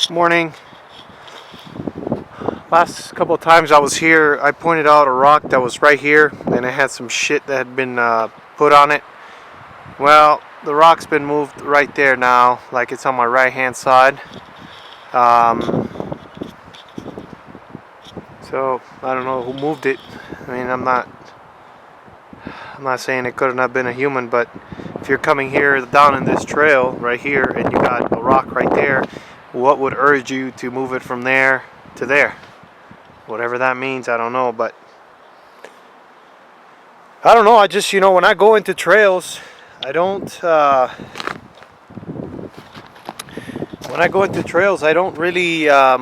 Morning. Last couple of times I was here, I pointed out a rock that was right here, and it had some shit that had been put on it. Well, the rock's been moved right there now, like it's on my right hand side. So I don't know who moved it. I mean, I'm not saying it couldn't have been a human, but if you're coming here down in this trail right here and you got a rock right there, what would urge you to move it from there to there? Whatever that means, I don't know, but I don't know. I just, when I go into trails, I don't really I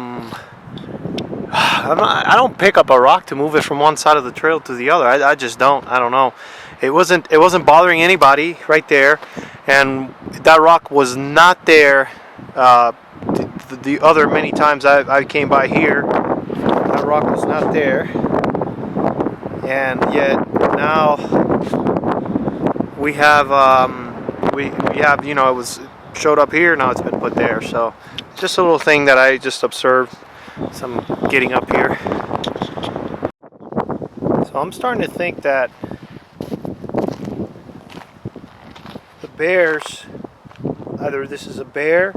don't pick up a rock to move it from one side of the trail to the other. I just don't. I don't know. It wasn't bothering anybody right there, and that rock was not there the other many times I came by here. That rock was not there, and yet now we have it showed up here. Now it's been put there. So just a little thing that I just observed. Some getting up here. So I'm starting to think that the bears, either this is a bear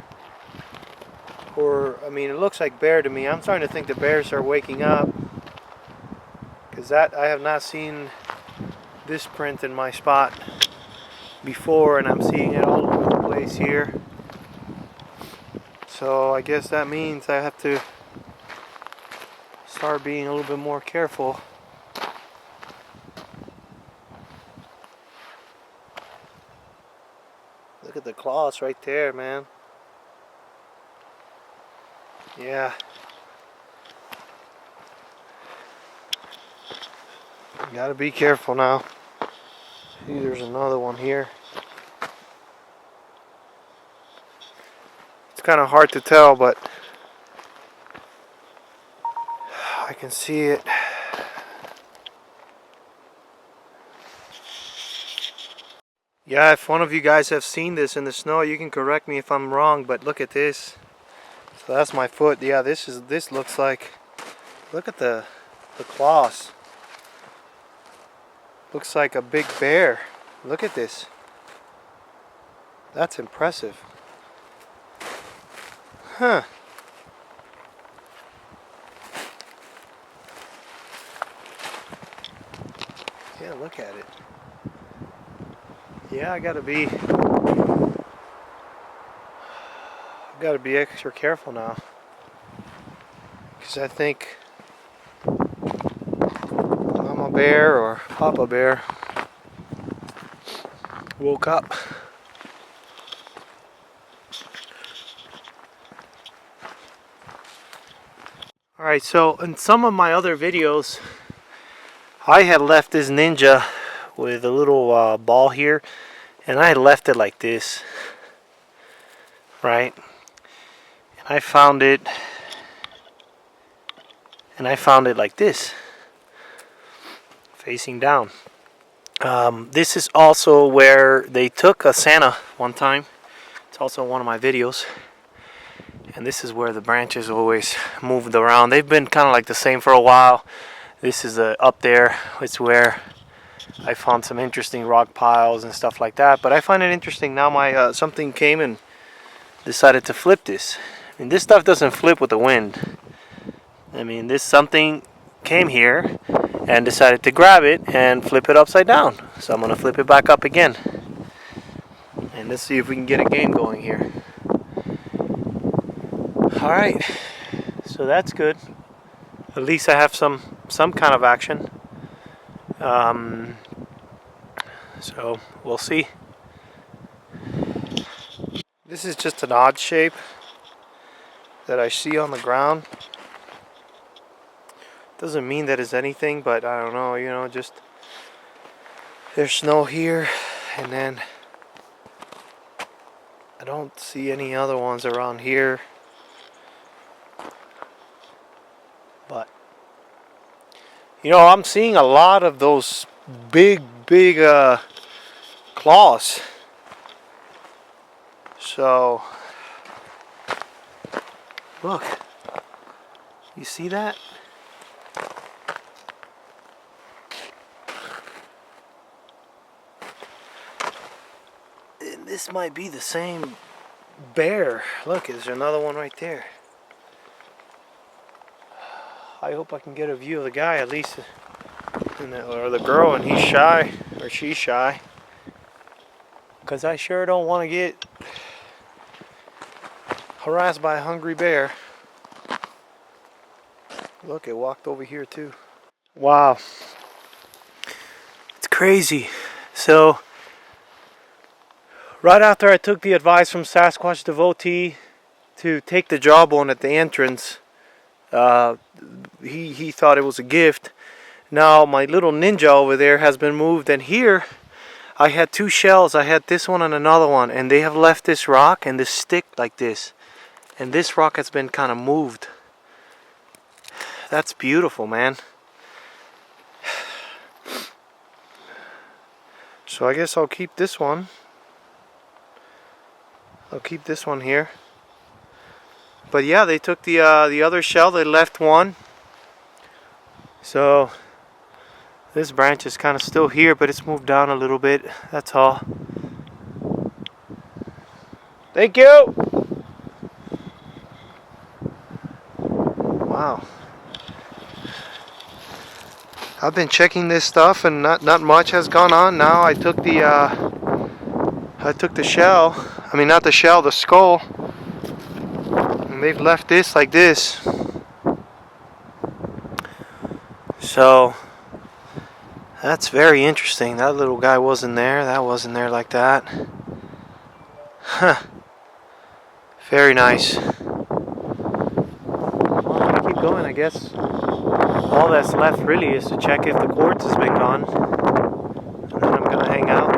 or, it looks like bear to me. I'm starting to think the bears are waking up, because I have not seen this print in my spot before, and I'm seeing it all over the place here. So I guess that means I have to start being a little bit more careful. Look at the claws right there, man. Yeah. You gotta be careful now. See, there's another one here. It's kind of hard to tell, but I can see it. Yeah, if one of you guys have seen this in the snow, you can correct me if I'm wrong, but look at this. So that's my foot. Yeah, this looks like, look at the claws. Looks like a big bear. Look at this. That's impressive. Huh. Yeah, look at it. Yeah, I gotta be extra careful now, because I think Mama Bear or Papa Bear woke up. Alright, so in some of my other videos, I had left this ninja with a little ball here, and I left it like this, right? And I found it like this, facing down. This is also where they took a Santa one time. It's also one of my videos. And this is where the branches always moved around. They've been kind of like the same for a while. This is up there. It's where I found some interesting rock piles and stuff like that. But I find it interesting now. Something came and decided to flip this. And this stuff doesn't flip with the wind. This something came here and decided to grab it and flip it upside down. So I'm going to flip it back up again. And let's see if we can get a game going here. Alright, so that's good. At least I have some kind of action. So we'll see. This is just an odd shape that I see on the ground. Doesn't mean that it's anything, but I don't know, just there's snow here, and then I don't see any other ones around here. But I'm seeing a lot of those big claws. So Look. You see that? And this might be the same bear. Look, there's another one right there. I hope I can get a view of the guy at least, or the girl, and he's shy, or she's shy. Because I sure don't want to get harassed by a hungry bear. Look, it walked over here too. Wow. It's crazy. So, right after I took the advice from Sasquatch devotee to take the jawbone at the entrance, he thought it was a gift. Now my little ninja over there has been moved, and here I had two shells. I had this one and another one, and they have left this rock and this stick like this, and this rock has been kind of moved. That's beautiful, man. So I guess I'll keep this one. I'll keep this one here. But yeah, they took the other shell. They left one. So this branch is kind of still here, but it's moved down a little bit. That's all. Thank you. Wow. I've been checking this stuff, and not much has gone on. Now I took the shell. I mean, not the shell, the skull. And they've left this like this. So that's very interesting. That little guy wasn't there. That wasn't there like that. Huh. Very nice. Well, I'm gonna keep going, I guess. All that's left really is to check if the quartz has been gone. And then I'm gonna hang out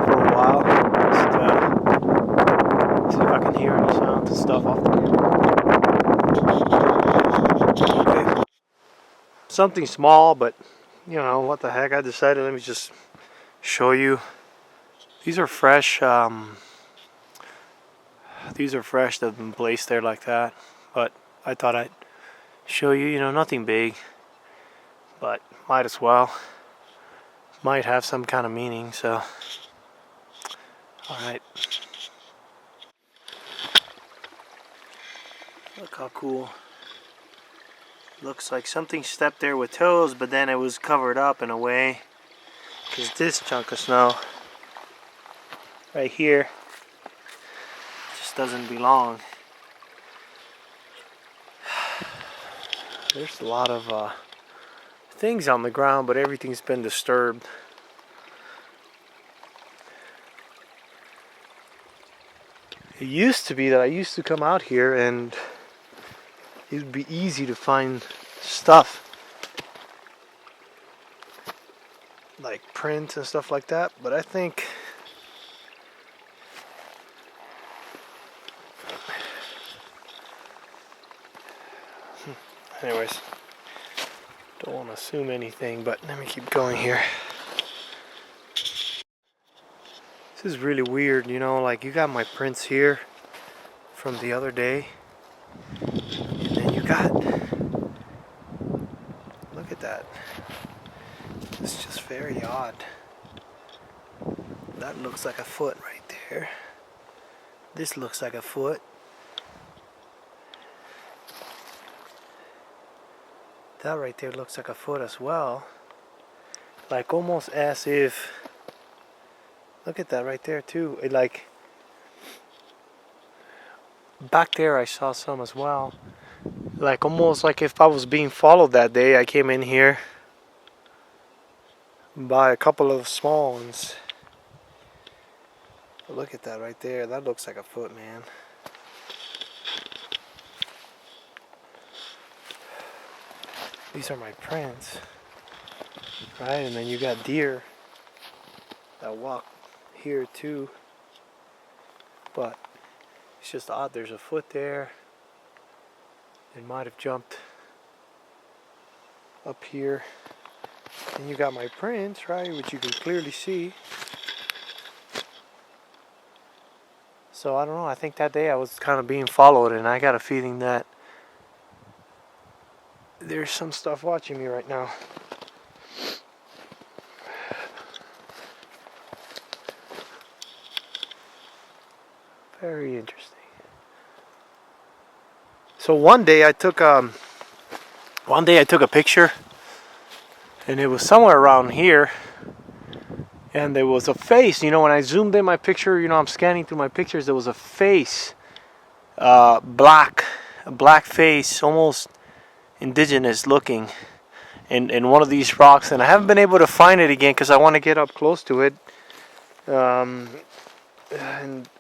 for a while. Just see if I can hear any sounds and stuff off there. Okay. Something small, but you know, what the heck. I decided, let me just show you. These are fresh. These are fresh. They've been placed there like that. But I thought I'd show you, you know, nothing big, but might as well. Might have some kind of meaning, so. Alright. Look how cool. Looks like something stepped there with toes, but then it was covered up in a way. Because this chunk of snow right here just doesn't belong. There's a lot of things on the ground, but everything's been disturbed. It used to be that I used to come out here and it would be easy to find stuff. Like prints and stuff like that, but I think anyways, don't want to assume anything, but let me keep going here. This is really weird, you know, like you got my prints here from the other day, and then you got, look at that. It's just very odd. That looks like a foot right there. This looks like a foot. That right there looks like a foot as well. Like almost as if, look at that right there too. It like, back there I saw some as well. Like almost like if I was being followed that day. I came in here by a couple of small ones. But look at that right there. That looks like a foot, man. These are my prints, right? And then you got deer that walk here too, but it's just odd. There's a foot there. It might have jumped up here, and you got my prints, right, which you can clearly see. So I don't know. I think that day I was kind of being followed, and I got a feeling that there's some stuff watching me right now. Very interesting. So one day I took a picture, and it was somewhere around here, and there was a face. You know, when I zoomed in my picture, you know, I'm scanning through my pictures, there was a face, a black face, almost indigenous looking, in one of these rocks, and I haven't been able to find it again because I want to get up close to it. And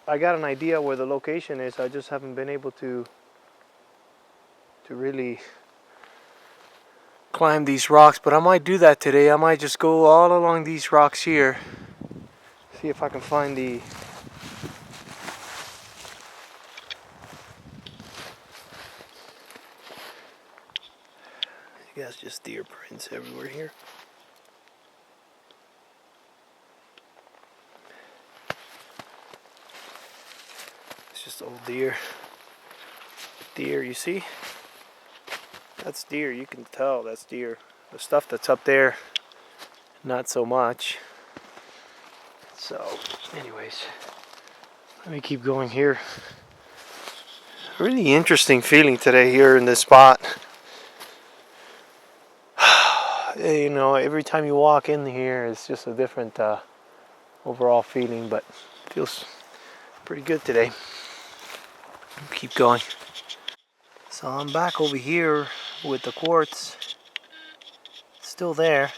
I got an idea where the location is. I just haven't been able to really climb these rocks, but I might do that today. I might just go all along these rocks here, see if I can find the I guess just deer prints everywhere here. It's just old deer. Deer, you see? That's deer. You can tell that's deer. The stuff that's up there, not so much. So, anyways, let me keep going here. Really interesting feeling today here in this spot. You know, every time you walk in here, it's just a different overall feeling, but it feels pretty good today. Keep going. So I'm back over here with the quartz. It's still there.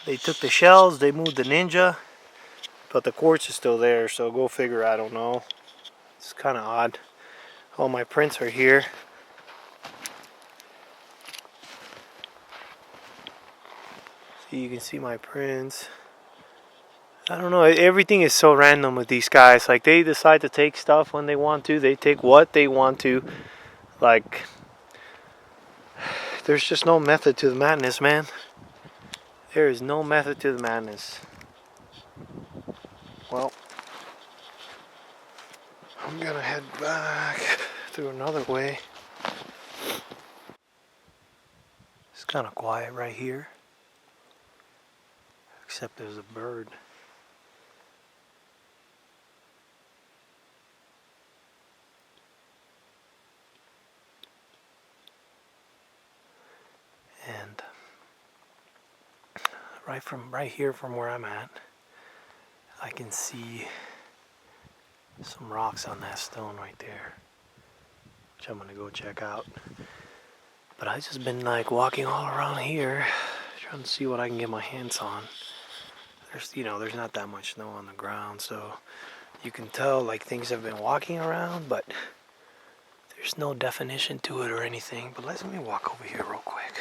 They took the shells, they moved the ninja, but the quartz is still there, so go figure, I don't know. It's kind of odd. All my prints are here. So you can see my prints. I don't know, everything is so random with these guys. Like, they decide to take stuff when they want to. They take what they want to. Like, there's just no method to the madness, man. There is no method to the madness. Well, I'm gonna head back through another way. It's kind of quiet right here. Except there's a bird. And right here from where I'm at, I can see some rocks on that stone right there, which I'm gonna go check out. But I've just been like walking all around here, trying to see what I can get my hands on. There's not that much snow on the ground, so you can tell like things have been walking around, but there's no definition to it or anything. But let me walk over here real quick.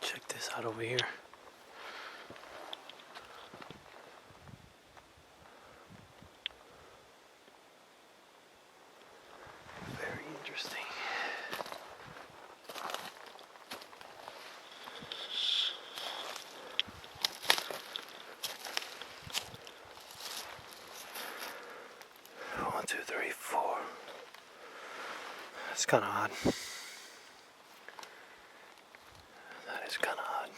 Check this out over here. Very interesting. One, two, three, four. That's kind of odd. That is kind of odd.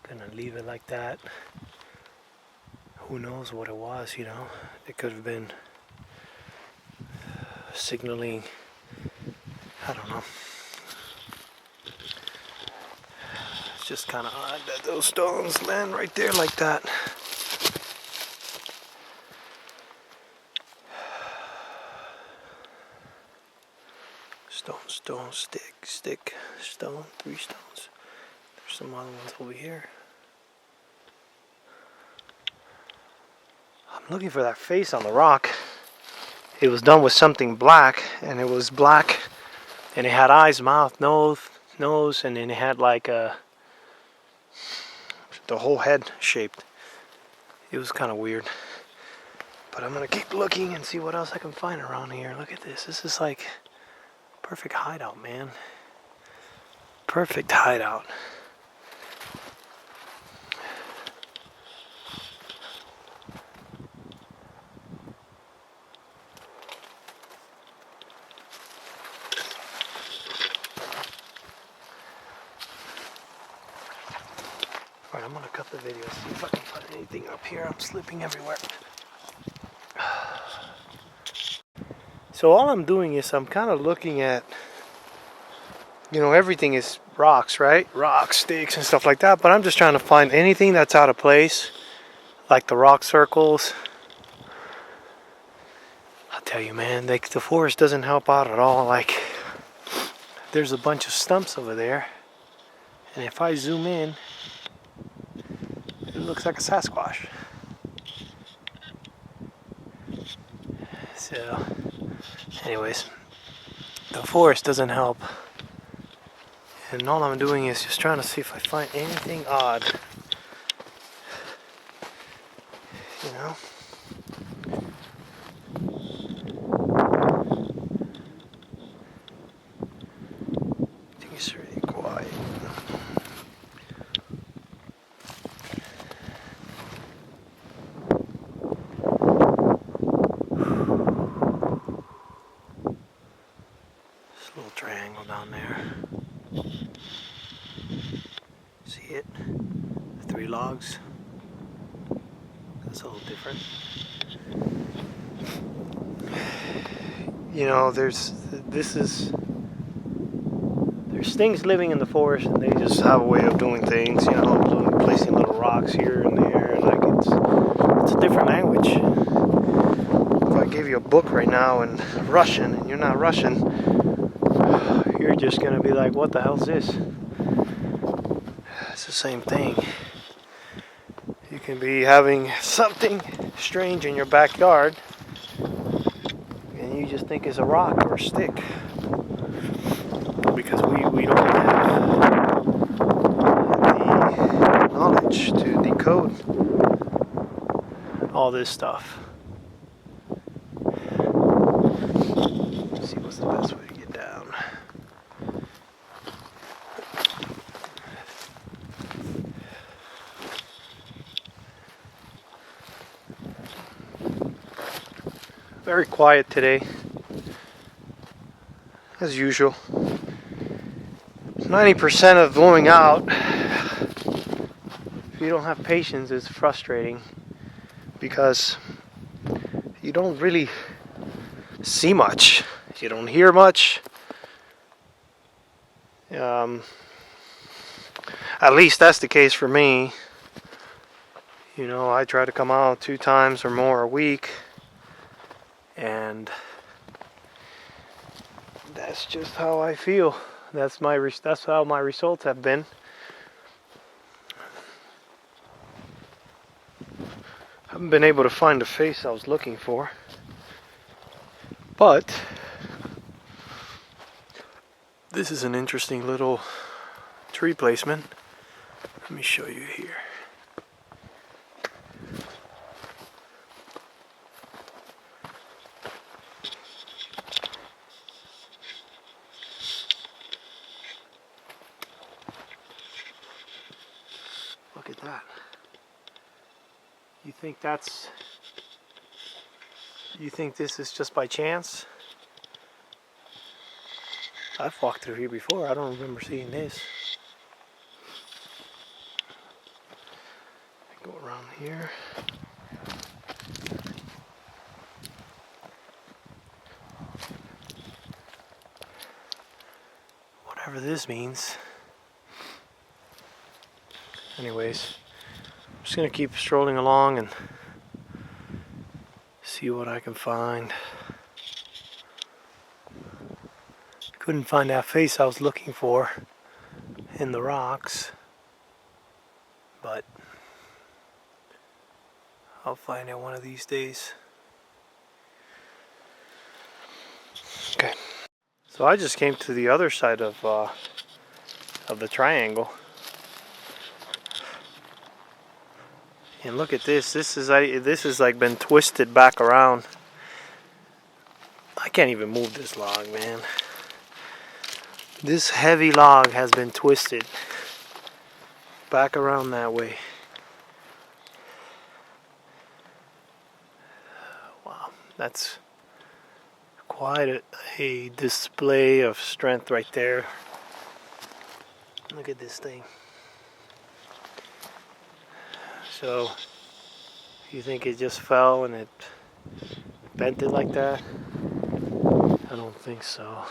Gonna leave it like that. Who knows what it was, you know? It could have been signaling. I don't know. It's just kind of odd that those stones land right there like that. Stone, stick, stone, 3 stones. There's some other ones over here. I'm looking for that face on the rock. It was done with something black, and it was black, and it had eyes, mouth, nose, and then it had like the whole head shaped. It was kind of weird. But I'm gonna keep looking and see what else I can find around here. Look at this. This is like perfect hideout, man. Perfect hideout. Alright, I'm gonna cut the video, see if I can find anything up here. I'm slipping everywhere. So all I'm doing is I'm kind of looking at, you know, everything is rocks, right? Rocks, sticks, and stuff like that. But I'm just trying to find anything that's out of place, like the rock circles. I'll tell you, man, like the forest doesn't help out at all. Like, there's a bunch of stumps over there, and if I zoom in, it looks like a Sasquatch. So, anyways, the forest doesn't help. And all I'm doing is just trying to see if I find anything odd. You know? I think it's really quiet. This little triangle down there. See it? The 3 logs. That's a little different. You know, there's things living in the forest, and they just have a way of doing things. You know, placing little rocks here and there, and like it's a different language. If I gave you a book right now in Russian, and you're not Russian, you're just gonna be like, "What the hell's this?" It's the same thing. You can be having something strange in your backyard, and you just think it's a rock or a stick, because we don't have the knowledge to decode all this stuff. Let's see what's the best way to get down. Very quiet today, as usual. 90% of going out, if you don't have patience, is frustrating, because you don't really see much, you don't hear much. At least that's the case for me. You know, I try to come out 2 times or more a week, and that's just how I feel. That's how my results have been. I haven't been able to find the face I was looking for, but this is an interesting little tree placement. Let me show you here. Look at that. You think this is just by chance? I've walked through here before. I don't remember seeing this. Go around here. Whatever this means. Anyways, I'm just gonna keep strolling along and see what I can find. Couldn't find that face I was looking for in the rocks, but I'll find it one of these days. Okay, so I just came to the other side of the triangle. And look at this. This is like been twisted back around. I can't even move this log, man. This heavy log has been twisted back around that way. Wow, that's quite a display of strength right there. Look at this thing. So, you think it just fell and it bent it like that? I don't think so.